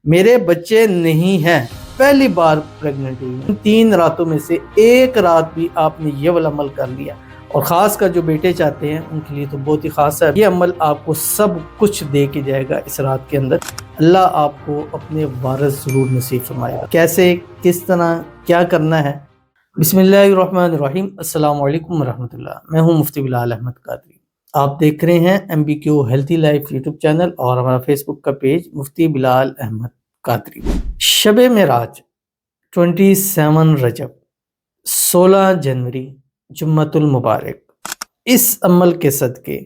میرے بچے نہیں ہیں، پہلی بار پریگننٹ ہوئی ہوں، 3 راتوں میں سے ایک رات بھی آپ نے یہ والا عمل کر لیا، اور خاص کر جو بیٹے چاہتے ہیں ان کے لیے تو بہت ہی خاص ہے۔ یہ عمل آپ کو سب کچھ دے کے جائے گا اس رات کے اندر۔ اللہ آپ کو اپنے وارث ضرور نصیب فرمائے گا۔ کیسے، کس طرح، کیا کرنا ہے؟ بسم اللہ الرحمن الرحیم۔ السلام علیکم ورحمۃ اللہ۔ میں ہوں مفتی بلال احمد قادری۔ آپ دیکھ رہے ہیں MBQ healthy life YouTube channel اور ہمارا فیس بک کا پیج مفتی بلال احمد قادری۔ شب معراج 27 رجب 16 جنوری جمعۃ المبارک، اس عمل کے صدقے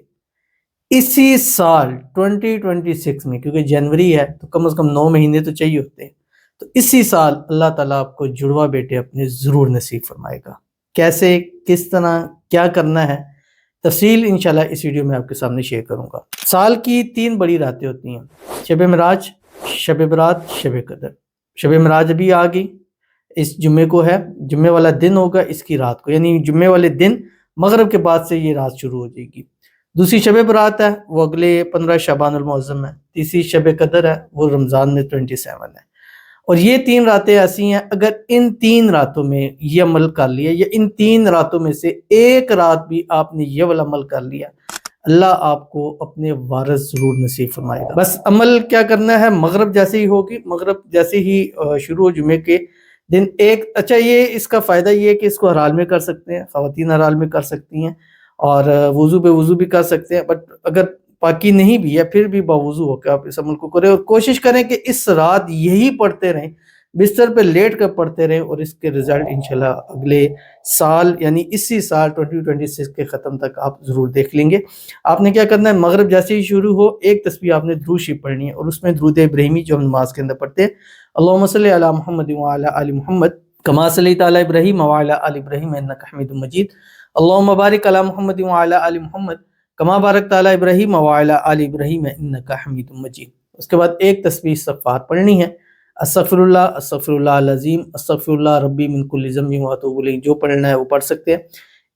اسی سال 2026 میں، کیونکہ جنوری ہے تو کم از کم 9 مہینے تو چاہیے ہوتے ہیں، تو اسی سال اللہ تعالیٰ آپ کو جڑوا بیٹے اپنے ضرور نصیب فرمائے گا۔ کیسے، کس طرح، کیا کرنا ہے، تفصیل انشاءاللہ اس ویڈیو میں آپ کے سامنے شیئر کروں گا۔ سال کی 3 بڑی راتیں ہوتی ہیں، شب معراج، شب برات، شب قدر۔ شب معراج ابھی آ گئی، اس جمعے کو ہے، جمعے والا دن ہوگا اس کی رات کو، یعنی جمعے والے دن مغرب کے بعد سے یہ رات شروع ہو جائے گی۔ دوسری شب برات ہے، وہ اگلے 15 شعبان المعظم ہے۔ تیسری شب قدر ہے، وہ رمضان میں 27 ہے۔ اور یہ 3 راتیں ایسی ہیں، اگر ان 3 راتوں میں یہ عمل کر لیا، یا ان 3 راتوں میں سے ایک رات بھی آپ نے یہ والا عمل کر لیا، اللہ آپ کو اپنے وارث ضرور نصیب فرمائے گا۔ بس عمل کیا کرنا ہے، مغرب جیسے ہی ہوگی، مغرب جیسے ہی شروع ہو جمعے کے دن ایک، اچھا یہ اس کا فائدہ یہ ہے کہ اس کو حرال میں کر سکتے ہیں، خواتین حرال میں کر سکتی ہیں، اور وضو بے وضو بھی کر سکتے ہیں، بٹ اگر پاکی نہیں بھی ہے پھر بھی باوضو ہو کے آپ اس عمل کو کریں، اور کوشش کریں کہ اس رات یہی پڑھتے رہیں، بستر پہ لیٹ کر پڑھتے رہیں، اور اس کے رزلٹ انشاءاللہ اگلے سال یعنی اسی سال 2026 کے ختم تک آپ ضرور دیکھ لیں گے۔ آپ نے کیا کرنا ہے، مغرب جیسے ہی شروع ہو ایک تسبیح آپ نے درود شریف پڑھنی ہے، اور اس میں درود ابراہیمی جو ہم نماز کے اندر پڑھتے ہیں، اللہم صلی علی محمد وعلی آل محمد کما صلیت علی ابراہیم وعلی آل ابراہیم انک حمید مجید، اللہم بارک علی محمد وعلی آل محمد کما بارکت علی ابراہیم وعلی آل ابراہیم انک حمید مجید۔ اس کے بعد ایک تسبیح استغفار پڑھنی ہے، استغفر اللہ العظیم، استغفر اللہ ربی من کل ذنب واتوب الیہ، جو پڑھنا ہے وہ پڑھ سکتے ہیں۔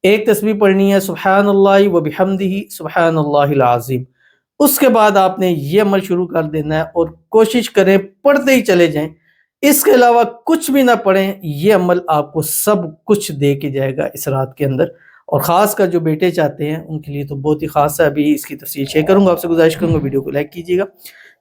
ایک تسبیح پڑھنی ہے، سبحان اللہ وبحمدہ سبحان اللہ العظیم۔ اس کے بعد آپ نے یہ عمل شروع کر دینا ہے، اور کوشش کریں پڑھتے ہی چلے جائیں، اس کے علاوہ کچھ بھی نہ پڑھیں۔ یہ عمل آپ کو سب کچھ دے کے جائے گا اس رات کے اندر، اور خاص کر جو بیٹے چاہتے ہیں ان کے لیے تو بہت ہی خاص ہے۔ ابھی اس کی تفصیل شیئر کروں گا، آپ سے گزارش کروں گا ویڈیو کو لائک کیجیے گا،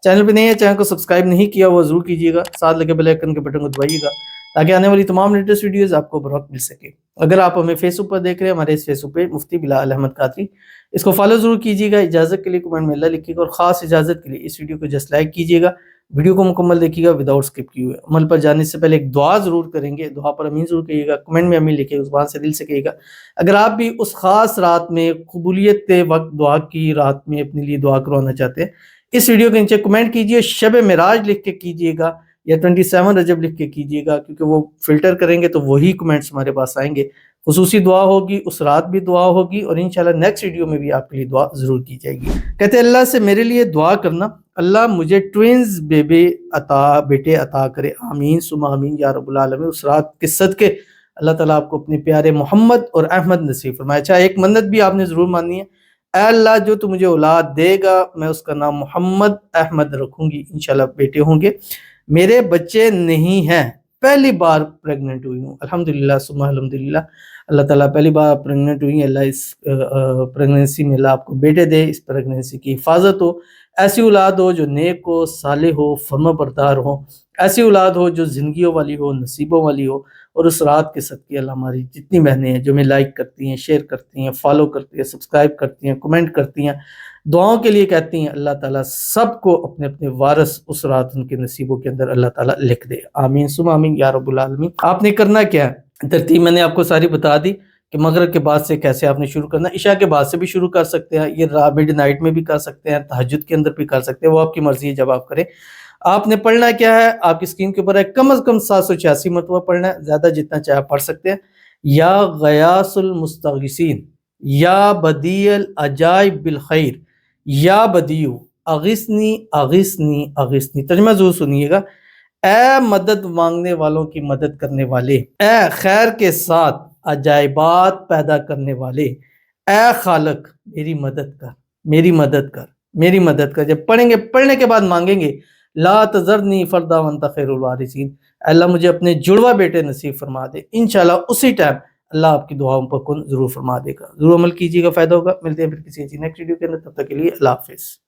چینل پہ نہیں ہے چینل کو سبسکرائب نہیں کیا وہ ضرور کیجیے گا، ساتھ لگے بیل آئیکن کے بٹن کو دبائیے گا تاکہ آنے والی تمام لیٹسٹ ویڈیوز آپ کو بروقت مل سکے۔ اگر آپ ہمیں فیس بک پر دیکھ رہے ہیں، ہمارے اس فیس بک پہ مفتی بلال احمد قادری، اس کو فالو ضرور کیجیے گا۔ اجازت کے لیے کمنٹ میں اللہ لکھیے گا، اور خاص اجازت کے لیے اس ویڈیو کو جسٹ لائک کیجیے گا، ویڈیو کو مکمل دیکھیے گا وداؤٹ اسکپ کیے ہوئے۔ عمل پر جانے سے پہلے ایک دعا ضرور کریں گے، دعا پر امین ضرور کہیے گا، کمنٹ میں امین لکھیے گا، زبان سے دل سے کہیے گا۔ اگر آپ بھی اس خاص رات میں قبولیت وقت دعا کی رات میں اپنے لیے دعا کروانا چاہتے ہیں، اس ویڈیو کے نیچے کمنٹ کیجئے، شب معراج لکھ کے کیجئے گا، یا 27 رجب لکھ کے کیجئے گا، کیونکہ وہ فلٹر کریں گے تو وہی کمنٹس ہمارے پاس آئیں گے۔ خصوصی دعا ہوگی، اس رات بھی دعا ہوگی، اور انشاءاللہ نیکسٹ ویڈیو میں بھی آپ کے لیے دعا ضرور کی جائے گی۔ کہتے ہیں اللہ سے میرے لیے دعا کرنا، اللہ مجھے ٹوینز بیٹے عطا کرے، آمین ثم آمین یا رب العالمین۔ اس رات کے صدقے اللہ تعالیٰ آپ کو اپنے پیارے محمد اور احمد نصیب فرمائے۔ اچھا ایک منت بھی آپ نے ضرور ماننی ہے، اے اللہ جو تو مجھے اولاد دے گا میں اس کا نام محمد احمد رکھوں گی، انشاءاللہ بیٹے ہوں گے۔ میرے بچے نہیں ہیں، پہلی بار پریگننٹ ہوئی ہوں، الحمدللہ ثم الحمدللہ۔ اللہ تعالیٰ پہلی بار پریگننٹ ہوئی ہیں، اللہ اس پریگننسی میں اللہ آپ کو بیٹے دے، اس پریگننسی کی حفاظت ہو، ایسی اولاد ہو جو نیک ہو، صالح ہو، فرما بردار ہو، ایسی اولاد ہو جو زندگیوں والی ہو، نصیبوں والی ہو۔ اور اس رات کے صدقے اللہ ہماری جتنی بہنیں ہیں جو ہمیں لائک کرتی ہیں، شیئر کرتی ہیں، فالو کرتی ہیں، سبسکرائب کرتی ہیں، کمنٹ کرتی ہیں، دعاؤں کے لیے کہتی ہیں، اللہ تعالیٰ سب کو اپنے اپنے وارث اس رات ان کے نصیبوں کے اندر اللہ تعالیٰ لکھ دے، آمین ثم آمین یا رب العالمین۔ آپ نے کرنا کیا ہے، ترتیب میں نے آپ کو ساری بتا دی کہ مغرب کے بعد سے کیسے آپ نے شروع کرنا ہے، عشاء کے بعد سے بھی شروع کر سکتے ہیں، یہ مڈ نائٹ میں بھی کر سکتے ہیں، تہجد کے اندر بھی کر سکتے ہیں، وہ آپ کی مرضی ہے جب آپ کریں۔ آپ نے پڑھنا کیا ہے، آپ کی اسکرین کے اوپر ہے، کم از کم 786 مرتبہ پڑھنا ہے، زیادہ جتنا چاہے آپ پڑھ سکتے ہیں۔ یا غیاث المستغیثین، یا بدیع العجائب بالخیر، یا بدیع اغثنی اغثنی اغثنی۔ ترجمہ ضرور سنیے گا، اے مدد مانگنے والوں کی مدد کرنے والے، اے خیر کے ساتھ عجائبات پیدا کرنے والے، اے خالق میری مدد کر، میری مدد کر، میری مدد کر۔ جب پڑھیں گے، پڑھنے کے بعد مانگیں گے، لا تذرنی فردا وانت خیر الوارثین، اللہ مجھے اپنے جڑوا بیٹے نصیب فرما دے، انشاءاللہ اسی ٹائم اللہ آپ کی دعاؤں پر کن ضرور فرما دے گا۔ ضرور عمل کیجیے گا، فائدہ ہوگا۔ ملتے ہیں پھر کسی ایسی نیکسٹ ویڈیو کے اندر، تب تک کے لیے اللہ حافظ۔